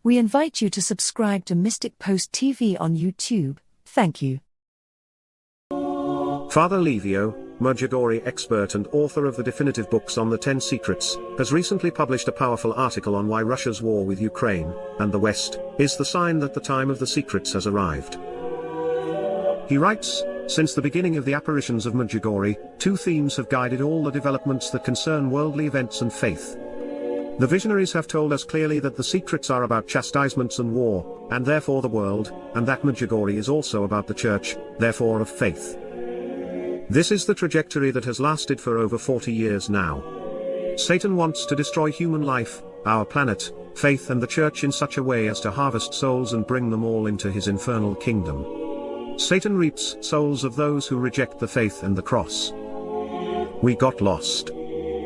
We invite you to subscribe to Mystic Post TV on YouTube. Thank you. Father Livio, Medjugorje expert and author of the definitive books on the 10 Secrets, has recently published a powerful article on why Russia's war with Ukraine, and the West, is the sign that the time of the secrets has arrived. He writes, since the beginning of the apparitions of Medjugorje, two themes have guided all the developments that concern worldly events and faith. The visionaries have told us clearly that the secrets are about chastisements and war, and therefore the world, and that Medjugorje is also about the church, therefore of faith. This is the trajectory that has lasted for over 40 years now. Satan wants to destroy human life, our planet, faith and the church in such a way as to harvest souls and bring them all into his infernal kingdom. Satan reaps souls of those who reject the faith and the cross. We got lost.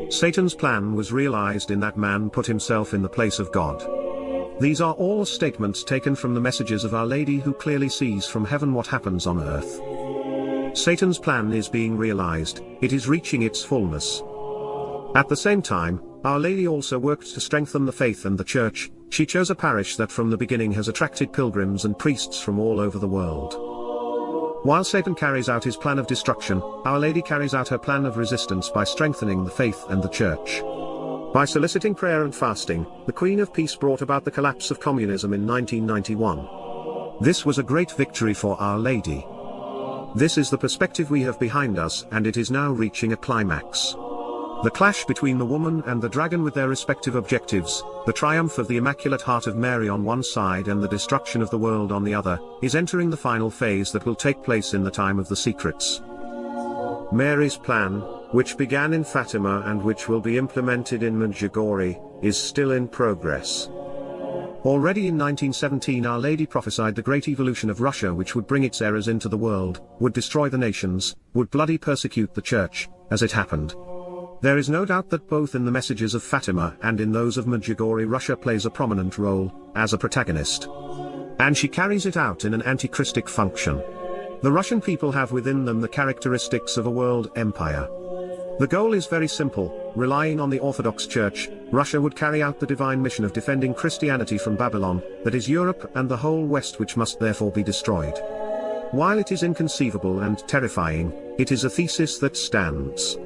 Satan's plan was realized in that man put himself in the place of God. These are all statements taken from the messages of Our Lady, who clearly sees from heaven what happens on earth. Satan's plan is being realized, it is reaching its fullness. At the same time, Our Lady also worked to strengthen the faith and the church. She chose a parish that from the beginning has attracted pilgrims and priests from all over the world. While Satan carries out his plan of destruction, Our Lady carries out her plan of resistance by strengthening the faith and the church. By soliciting prayer and fasting, the Queen of Peace brought about the collapse of communism in 1991. This was a great victory for Our Lady. This is the perspective we have behind us, and it is now reaching a climax. The clash between the woman and the dragon with their respective objectives, the triumph of the Immaculate Heart of Mary on one side and the destruction of the world on the other, is entering the final phase that will take place in the time of the secrets. Mary's plan, which began in Fatima and which will be implemented in Medjugorje, is still in progress. Already in 1917 Our Lady prophesied the great evolution of Russia, which would bring its errors into the world, would destroy the nations, would bloody persecute the church, as it happened. There is no doubt that both in the messages of Fatima and in those of Medjugorje Russia plays a prominent role, as a protagonist. And she carries it out in an anti-Christic function. The Russian people have within them the characteristics of a world empire. The goal is very simple: relying on the Orthodox Church, Russia would carry out the divine mission of defending Christianity from Babylon, that is Europe and the whole West, which must therefore be destroyed. While it is inconceivable and terrifying, it is a thesis that stands.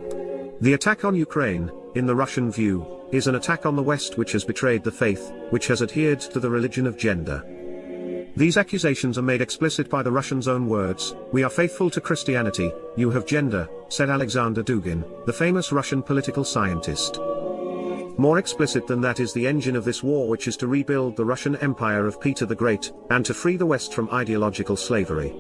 The attack on Ukraine, in the Russian view, is an attack on the West, which has betrayed the faith, which has adhered to the religion of gender. These accusations are made explicit by the Russians' own words: "We are faithful to Christianity, you have gender," said Alexander Dugin, the famous Russian political scientist. More explicit than that is the engine of this war, which is to rebuild the Russian Empire of Peter the Great, and to free the West from ideological slavery.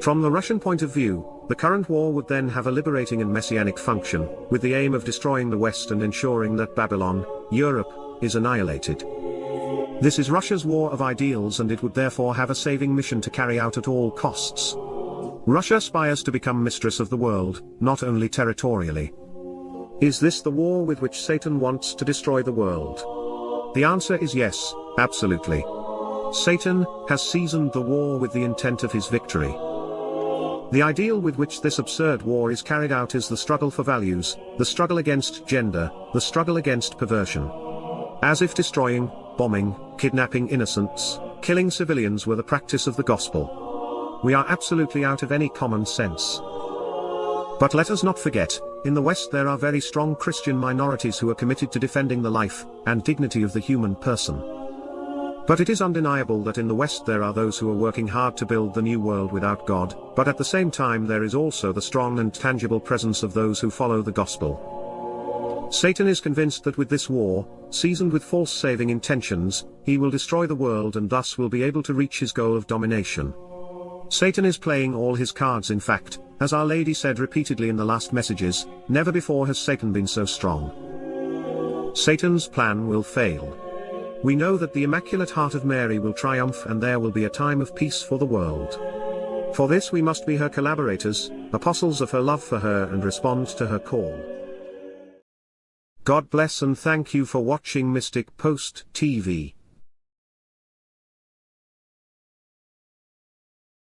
From the Russian point of view, the current war would then have a liberating and messianic function, with the aim of destroying the West and ensuring that Babylon, Europe, is annihilated. This is Russia's war of ideals, and it would therefore have a saving mission to carry out at all costs. Russia aspires to become mistress of the world, not only territorially. Is this the war with which Satan wants to destroy the world? The answer is yes, absolutely. Satan has seasoned the war with the intent of his victory. The ideal with which this absurd war is carried out is the struggle for values, the struggle against gender, the struggle against perversion. As if destroying, bombing, kidnapping innocents, killing civilians were the practice of the gospel. We are absolutely out of any common sense. But let us not forget, in the West there are very strong Christian minorities who are committed to defending the life and dignity of the human person. But it is undeniable that in the West there are those who are working hard to build the new world without God, but at the same time there is also the strong and tangible presence of those who follow the gospel. Satan is convinced that with this war, seasoned with false saving intentions, he will destroy the world and thus will be able to reach his goal of domination. Satan is playing all his cards. In fact, as Our Lady said repeatedly in the last messages, never before has Satan been so strong. Satan's plan will fail. We know that the Immaculate Heart of Mary will triumph, and there will be a time of peace for the world. For this we must be her collaborators, apostles of her love for her, and respond to her call. God bless and thank you for watching Mystic Post TV.